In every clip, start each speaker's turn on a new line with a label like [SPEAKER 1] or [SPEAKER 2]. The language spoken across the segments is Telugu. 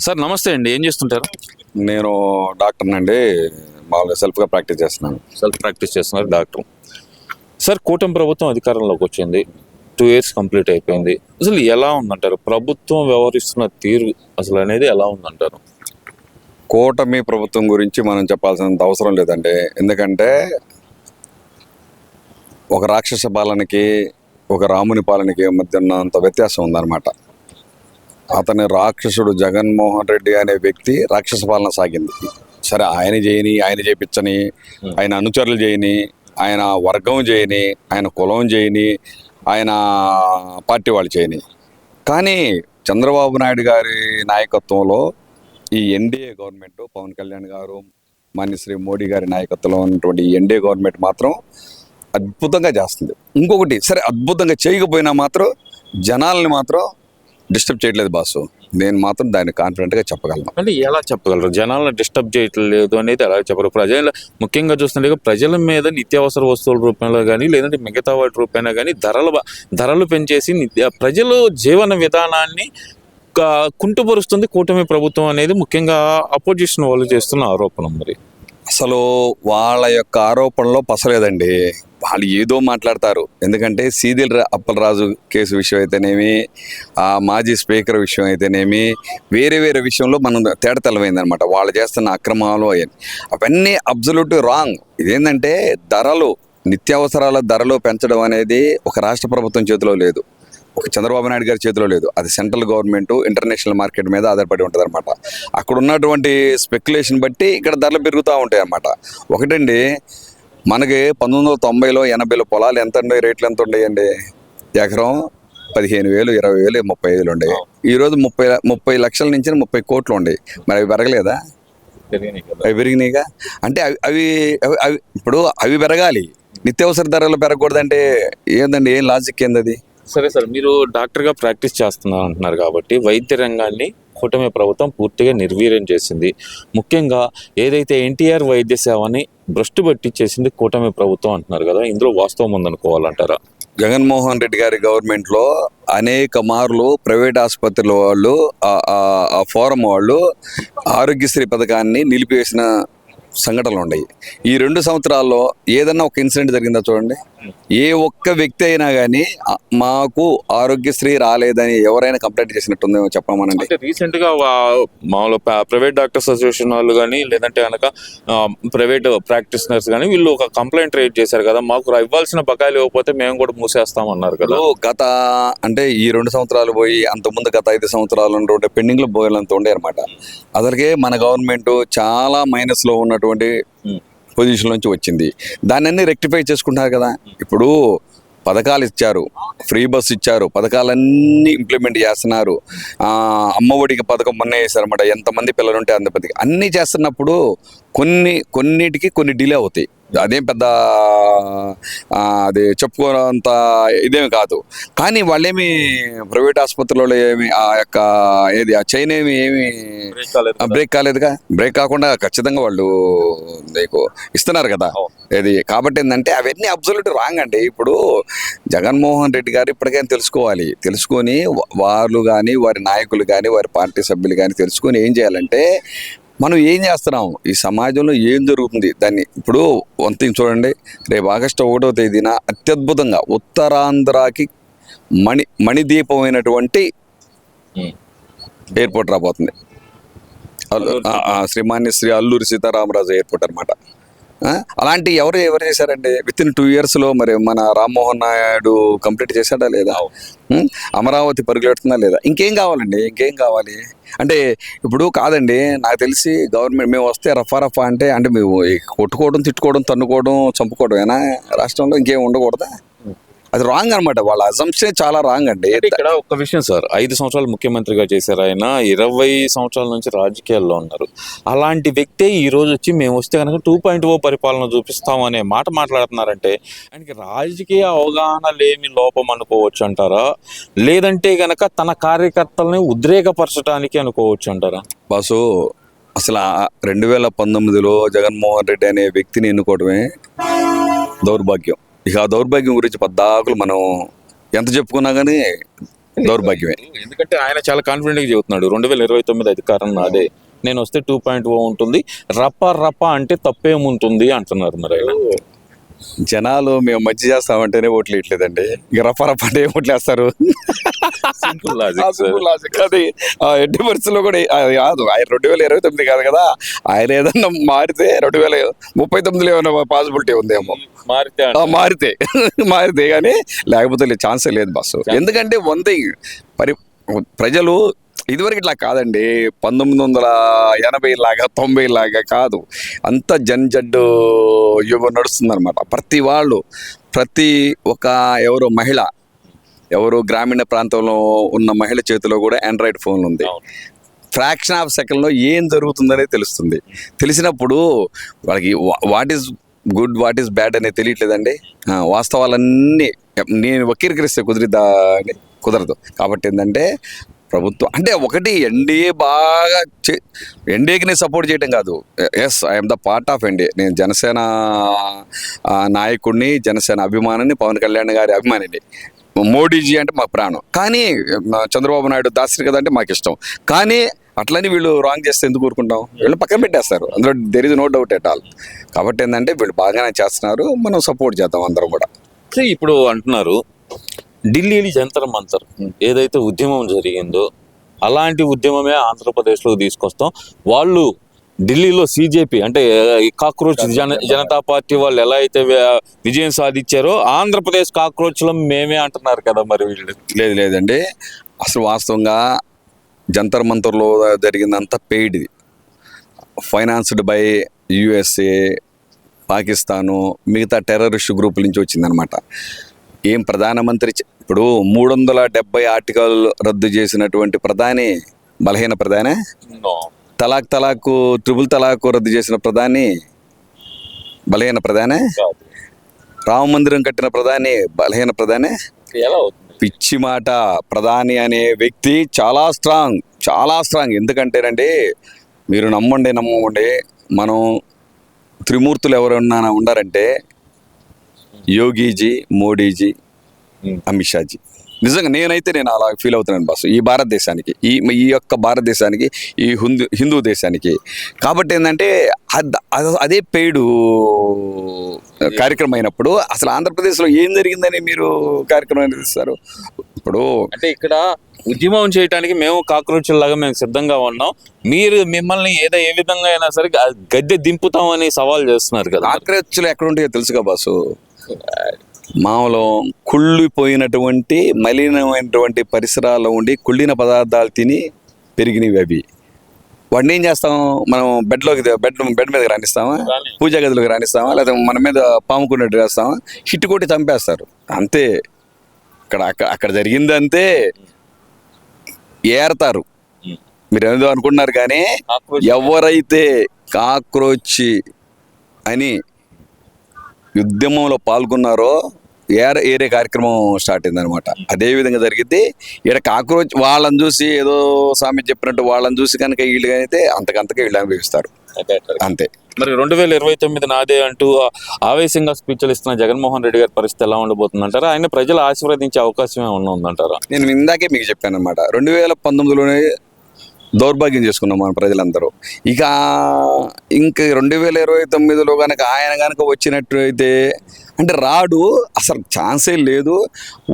[SPEAKER 1] సార్ నమస్తే అండి, ఏం చేస్తుంటారు?
[SPEAKER 2] నేను డాక్టర్నండి. మామూలుగా సెల్ఫ్గా ప్రాక్టీస్ చేస్తున్నాను.
[SPEAKER 1] సెల్ఫ్ ప్రాక్టీస్ చేస్తున్నారు డాక్టర్. సార్ కూటమి ప్రభుత్వం అధికారంలోకి వచ్చింది, 2 years కంప్లీట్ అయిపోయింది. అసలు ఎలా ఉందంటారు ప్రభుత్వం వ్యవహరిస్తున్న తీరు అసలు అనేది ఎలా ఉందంటారు?
[SPEAKER 2] కూటమి ప్రభుత్వం గురించి మనం చెప్పాల్సినంత అవసరం లేదండి. ఎందుకంటే ఒక రాక్షస పాలనకి ఒక రాముని పాలనకి మధ్య ఉన్నంత వ్యత్యాసం ఉందన్నమాట. అతని రాక్షసుడు జగన్మోహన్ రెడ్డి అనే వ్యక్తి రాక్షస పాలన సాగింది. సరే, ఆయన చేయని, ఆయన చేపించని, ఆయన అనుచరులు చేయని, ఆయన వర్గం చేయని, ఆయన కులం చేయని, ఆయన పార్టీ వాళ్ళు చేయని. కానీ చంద్రబాబు నాయుడు గారి నాయకత్వంలో ఈ ఎన్డీఏ గవర్నమెంట్, పవన్ కళ్యాణ్ గారు, మాన్యశ్రీ మోడీ గారి నాయకత్వంలో ఉన్నటువంటి ఈ ఎన్డీఏ గవర్నమెంట్ మాత్రం అద్భుతంగా చేస్తుంది. ఇంకొకటి, సరే అద్భుతంగా చేయకపోయినా మాత్రం జనాల్ని మాత్రం డిస్టర్బ్ చేయట్లేదు బాసు. నేను మాత్రం దాన్ని కాన్ఫిడెంట్గా చెప్పగలను.
[SPEAKER 1] అంటే ఎలా చెప్పగలరు జనాలను డిస్టర్బ్ చేయట్లేదు అనేది ఎలా చెప్పరు? ప్రజల ముఖ్యంగా చూస్తుంటే ప్రజల మీద నిత్యావసర వస్తువుల రూపంలో కానీ లేదంటే మిగతా వాటి రూపంలో కానీ ధరలు పెంచేసి ప్రజలు జీవన విధానాన్ని కుంటుపరుస్తుంది కూటమి ప్రభుత్వం అనేది ముఖ్యంగా అపోజిషన్ వాళ్ళు చేస్తున్న ఆరోపణ. మరి
[SPEAKER 2] అసలు వాళ్ళ యొక్క ఆరోపణలో పసలేదండి. వాళ్ళు ఏదో మాట్లాడతారు. ఎందుకంటే సీదిల్ అప్పలరాజు కేసు విషయం అయితేనేమి, ఆ మాజీ స్పీకర్ విషయం అయితేనేమి, వేరే వేరే విషయంలో మనం తేడతెల్లమైందనమాట. వాళ్ళు చేస్తున్న అక్రమాలు అవన్నీ అబ్జల్యూట్ రాంగ్. ఇదేంటంటే నిత్యావసరాల ధరలు పెంచడం అనేది ఒక రాష్ట్ర ప్రభుత్వం చేతిలో లేదు, ఒక చంద్రబాబు నాయుడు గారి చేతిలో లేదు. అది సెంట్రల్ గవర్నమెంట్ ఇంటర్నేషనల్ మార్కెట్ మీద ఆధారపడి ఉంటుంది అనమాట. అక్కడ ఉన్నటువంటి స్పెక్యులేషన్ బట్టి ఇక్కడ ధరలు పెరుగుతూ ఉంటాయి అన్నమాట. ఒకటండి, మనకి 1990లో 80లో పొలాలు ఎంత ఉండే, రేట్లు ఎంత ఉండేయండి? ఎకరం 15,000, 20,000, 30,000 ఉండేవి. ఈరోజు 30 లక్షల నుంచి 30 కోట్లు ఉండేవి. మరి అవి పెరగలేదా? అవి పెరిగినాయిగా. అంటే అవి ఇప్పుడు అవి పెరగాలి, నిత్యావసర ధరలు పెరగకూడదంటే ఏందండి? ఏం లాజిక్ ఏంది అది?
[SPEAKER 1] సరే సార్, మీరు డాక్టర్గా ప్రాక్టీస్ చేస్తున్నారు అంటున్నారు కాబట్టి వైద్య రంగాన్ని కూటమి ప్రభుత్వం పూర్తిగా నిర్వీర్యం చేసింది. ముఖ్యంగా ఏదైతే ఎన్టీఆర్ వైద్య సేవని భ్రష్టు పట్టించేసింది కూటమి ప్రభుత్వం అంటున్నారు కదా, ఇందులో వాస్తవం ఉందనుకోవాలంటారా?
[SPEAKER 2] జగన్మోహన్ రెడ్డి గారి గవర్నమెంట్లో అనేక మార్లు ప్రైవేట్ ఆసుపత్రుల వాళ్ళు, ఆ ఫోరం వాళ్ళు ఆరోగ్యశ్రీ పథకాన్ని నిలిపివేసిన సంఘటనలు ఉన్నాయి. ఈ 2 సంవత్సరాల్లో ఏదన్నా ఒక ఇన్సిడెంట్ జరిగిందా చూడండి. ఏ ఒక్క వ్యక్తి అయినా కానీ మాకు ఆరోగ్యశ్రీ రాలేదని ఎవరైనా కంప్లైంట్ చేసినట్టుందేమో చెప్పమనండి.
[SPEAKER 1] రీసెంట్గా మామూలు ప్రైవేట్ డాక్టర్స్ అసోసియేషన్ వాళ్ళు కానీ లేదంటే కనుక ప్రైవేట్ ప్రాక్టీషనర్స్ కానీ వీళ్ళు ఒక కంప్లైంట్ రేట్ చేశారు కదా, మాకు ఇవ్వాల్సిన బకాయిలు ఇవ్వకపోతే మేము కూడా మూసేస్తామన్నారు కదా.
[SPEAKER 2] గత అంటే ఈ 2 సంవత్సరాలు పోయి అంతకుముందు గత 5 సంవత్సరాలు ఉండే పెండింగ్లో పోయేంత ఉండే అనమాట. అసలుకే మన గవర్నమెంట్ చాలా మైనస్లో ఉన్నటువంటి పొజిషన్ నుంచి వచ్చింది. దాన్ని అన్ని రెక్టిఫై చేసుకుంటున్నారు కదా. ఇప్పుడు పథకాలు ఇచ్చారు, ఫ్రీ బస్ ఇచ్చారు, పథకాలన్నీ ఇంప్లిమెంట్ చేస్తున్నారు. అమ్మఒడికి పథకం మొన్న వేశారన్నమాట. ఎంతమంది పిల్లలు ఉంటే అంతమందికి అన్నీ చేస్తున్నప్పుడు కొన్నిటికి కొన్ని డిలే అవుతాయి. అదేం పెద్ద అది చెప్పుకోనంత ఇదేమి కాదు. కానీ వాళ్ళేమి ప్రైవేట్ ఆసుపత్రులలో ఏమి ఆ చైన్ ఏమి బ్రేక్ కాలేదుగా. బ్రేక్ కాకుండా ఖచ్చితంగా వాళ్ళు మీకు ఇస్తున్నారు కదా. కాబట్టి ఏంటంటే అవన్నీ అబ్సల్యూట్ రాంగ్ అండి. ఇప్పుడు జగన్మోహన్ రెడ్డి గారు ఇప్పటికైనా తెలుసుకొని వాళ్ళు కానీ వారి నాయకులు కానీ వారి పార్టీ సభ్యులు కానీ తెలుసుకొని ఏం చేయాలంటే, మనం ఏం చేస్తున్నాం, ఈ సమాజంలో ఏం జరుగుతుంది దాన్ని. ఇప్పుడు వన్ థింగ్ చూడండి, రేపు ఆగస్టు 1వ తేదీన అత్యద్భుతంగా ఉత్తరాంధ్రకి మణిదీపమైనటువంటి ఎయిర్పోర్ట్ రాబోతుంది. శ్రీ అల్లూరి సీతారామరాజు ఎయిర్పోర్ట్ అనమాట. అలాంటి ఎవరు చేశారండి విత్ ఇన్ 2 yearsలో? మరి మన రామ్మోహన్ నాయుడు కంప్లీట్ చేశాడా లేదా? అమరావతి పరుగులెడుతుందా లేదా? ఇంకేం కావాలండి? ఇంకేం కావాలి అంటే ఇప్పుడు కాదండి. నాకు తెలిసి గవర్నమెంట్ మేము వస్తే రఫా అంటే మేము కొట్టుకోవడం, తిట్టుకోవడం, తన్నుకోవడం, చంపుకోవడమేనా రాష్ట్రంలో? ఇంకేం ఉండకూడదా? అది రాంగ్ అనమాట. వాళ్ళ అజంప్షన్ చాలా రాంగ్ అండి.
[SPEAKER 1] ఇక్కడ ఒక విషయం సార్, 5 సంవత్సరాలు ముఖ్యమంత్రిగా చేశారు ఆయన, 20 సంవత్సరాల నుంచి రాజకీయాల్లో ఉన్నారు. అలాంటి వ్యక్తే ఈ రోజు వచ్చి మేము వస్తే కనుక 2.0 పరిపాలన చూపిస్తాం అనే మాట మాట్లాడుతున్నారంటే ఆయనకి రాజకీయ అవగాహన లేని లోపం అనుకోవచ్చు అంటారా, లేదంటే గనక తన కార్యకర్తల్ని ఉద్రేకపరచడానికి అనుకోవచ్చు అంటారా?
[SPEAKER 2] బాసు, అసలు 2019లో జగన్మోహన్ రెడ్డి అనే వ్యక్తిని ఎన్నుకోవడమే దౌర్భాగ్యం. ఇక ఆ దౌర్భాగ్యం గురించి పద్దాకులు మనం ఎంత చెప్పుకున్నా కానీ దౌర్భాగ్యమే.
[SPEAKER 1] ఎందుకంటే ఆయన చాలా కాన్ఫిడెంట్ గా చెబుతున్నాడు 2029 అధికారం నాదే, నేను వస్తే 2.0 ఉంటుంది, రప్ప అంటే తప్పేముంటుంది అంటున్నారు. మరి ఆయన
[SPEAKER 2] జనాలు మేము మంచి చేస్తామంటేనే ఓట్లు వేయట్లేదండి, ఇక రఫ అంటే ఏం ఓట్లు వేస్తారు?
[SPEAKER 1] Simple logic.
[SPEAKER 2] అది ఎట్టి పరిస్థితుల్లో కూడా అది కాదు. ఆయన 2029 కాదు కదా, ఆయన ఏదన్నా మారితే 2039లో ఏమైనా పాసిబిలిటీ ఉందేమో.
[SPEAKER 1] మారితే
[SPEAKER 2] మారితే కానీ లేకపోతే ఛాన్సే లేదు బస్సు. ఎందుకంటే ప్రజలు ఇదివరకు ఇట్లా కాదండి, 1980 లాగా 90 లాగా కాదు, అంత జడ్డు యుగం నడుస్తుందన్నమాట. ప్రతి ఒక ఎవరు గ్రామీణ ప్రాంతంలో ఉన్న మహిళ చేతిలో కూడా ఆండ్రాయిడ్ ఫోన్ ఉంది. ఫ్రాక్షన్ ఆఫ్ సెకండ్లో ఏం జరుగుతుందనే తెలుస్తుంది. తెలిసినప్పుడు వాళ్ళకి what is good what is bad అనేది తెలియట్లేదండి. వాస్తవాలన్నీ నేను వక్రీకరిస్తే కుదరదు. కాబట్టి ఏంటంటే ప్రభుత్వం అంటే ఒకటి ఎన్డీఏకి నేను సపోర్ట్ చేయడం కాదు. Yes, I'm the part of NDA. నేను జనసేన నాయకుడిని, జనసేన అభిమానిని, పవన్ కళ్యాణ్ గారి అభిమానిని. మోడీజీ అంటే మాకు ప్రాణం. కానీ చంద్రబాబు నాయుడు దాసరి కదా అంటే మాకు ఇష్టం. కానీ అట్లని వీళ్ళు రాంగ్ చేస్తే ఎందుకు ఊరుకుంటాం? వీళ్ళు పక్కన పెట్టేస్తారు, అందులో there is no doubt at all. కాబట్టి ఏంటంటే వీళ్ళు బాగానే చేస్తున్నారు, మనం సపోర్ట్ చేద్దాం అందరం కూడా.
[SPEAKER 1] ఇప్పుడు అంటున్నారు ఢిల్లీ జంతర్ మంతర్ ఏదైతే ఉద్యమం జరిగిందో అలాంటి ఉద్యమమే ఆంధ్రప్రదేశ్లో తీసుకొస్తాం. వాళ్ళు ఢిల్లీలో CJP అంటే కాక్రోచ్ జనతా పార్టీ వాళ్ళు ఎలా అయితే విజయం సాధించారో ఆంధ్రప్రదేశ్ కాక్రోచ్లో మేమే అంటున్నారు కదా. మరి వీళ్ళు
[SPEAKER 2] లేదండి, అసలు వాస్తవంగా జంతర్ మంతర్లో జరిగిందంతా పెయిడ్ది, ఫైనాన్స్డ్ బై USA, పాకిస్తాను, మిగతా టెర్రరిస్ట్ గ్రూపుల నుంచి వచ్చిందనమాట. ఏం ప్రధానమంత్రి ఇప్పుడు 370 ఆర్టికల్ రద్దు చేసినటువంటి ప్రధాని బలహీన ప్రధానే? ట్రిపుల్ తలాక్ రద్దు చేసిన ప్రధాని బలహీన ప్రధానే? రామ మందిరం కట్టిన ప్రధాని బలహీన ప్రధానే? పిచ్చి మాట. ప్రధాని అనే వ్యక్తి చాలా స్ట్రాంగ్. ఎందుకంటేనండి, మీరు నమ్మండి మనం త్రిమూర్తులు ఎవరన్నా ఉండారంటే యోగీజీ, మోడీజీ, అమిత్ షాజీ. నిజంగా నేను అలా ఫీల్ అవుతున్నాను బాసు. ఈ భారతదేశానికి, ఈ యొక్క భారతదేశానికి, ఈ హిందూ దేశానికి. కాబట్టి ఏంటంటే అదే పెయిడ్ కార్యక్రమం అయినప్పుడు అసలు ఆంధ్రప్రదేశ్లో ఏం జరిగిందని మీరు కార్యక్రమం నిర్వహిస్తారు? ఇప్పుడు
[SPEAKER 1] అంటే ఇక్కడ ఉద్యమం చేయడానికి మేము కాక్రోచ్ లాగా మేము సిద్ధంగా ఉన్నాం, మిమ్మల్ని ఏ విధంగా అయినా సరే గద్దె దింపుతామని సవాల్ చేస్తున్నారు కదా.
[SPEAKER 2] కాక్రోచ్లు ఎక్కడ ఉంటాయో తెలుసుగా బాసు. మామూలు కుళ్ళిపోయినటువంటి మలినమైనటువంటి పరిసరాల్లో ఉండి కుళ్ళిన పదార్థాలు తిని పెరిగినవి అవి. వాడిని ఏం చేస్తాం మనం? బెడ్ మీదకి రాణిస్తామా? పూజా గదిలోకి రాణిస్తామా? లేదా మన మీద పాముకున్నట్టు వేస్తామా? హిట్ కొట్టి చంపేస్తారు అంతే. అక్కడ జరిగింది అంతే. ఏరతారు. మీరు ఏదో అనుకుంటున్నారు కానీ ఎవరైతే కాక్రోచ్ అని ఉద్యమంలో పాల్గొన్నారో ఏరే కార్యక్రమం స్టార్ట్ అయిందనమాట. అదే విధంగా జరిగింది. ఇక్కడ కాక్రోచ్ వాళ్ళని చూసి ఏదో స్వామి చెప్పినట్టు వాళ్ళని చూసి కనుక వీళ్ళు అయితే అంతకంతకే వీళ్ళు అనుభవిస్తారు అంతే.
[SPEAKER 1] మరి 2029 నాదే అంటూ ఆవేశంగా స్పీచ్లు ఇస్తున్న జగన్మోహన్ రెడ్డి గారి పరిస్థితి ఎలా ఉండబోతుందంటారా? ఆయన ప్రజలు ఆశీర్వదించే అవకాశం ఏమన్నా ఉందంటారా?
[SPEAKER 2] నేను ఇందాకే మీకు చెప్పాను అనమాట, 2019లోనే దౌర్భాగ్యం చేసుకున్నాం మన ప్రజలందరూ. ఇంకా 2029లో ఆయన కనుక వచ్చినట్టు అయితే అంటే రాడు, అసలు ఛాన్సే లేదు.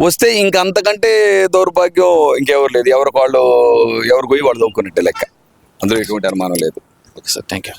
[SPEAKER 2] వస్తే ఇంకంతకంటే దౌర్భాగ్యం ఇంకెవరు లేదు. ఎవరు పోయి వాళ్ళు దొక్కున్నట్టే లెక్క, అందులో ఎటువంటి అనుమానం లేదు.
[SPEAKER 1] Okay sir, thank you.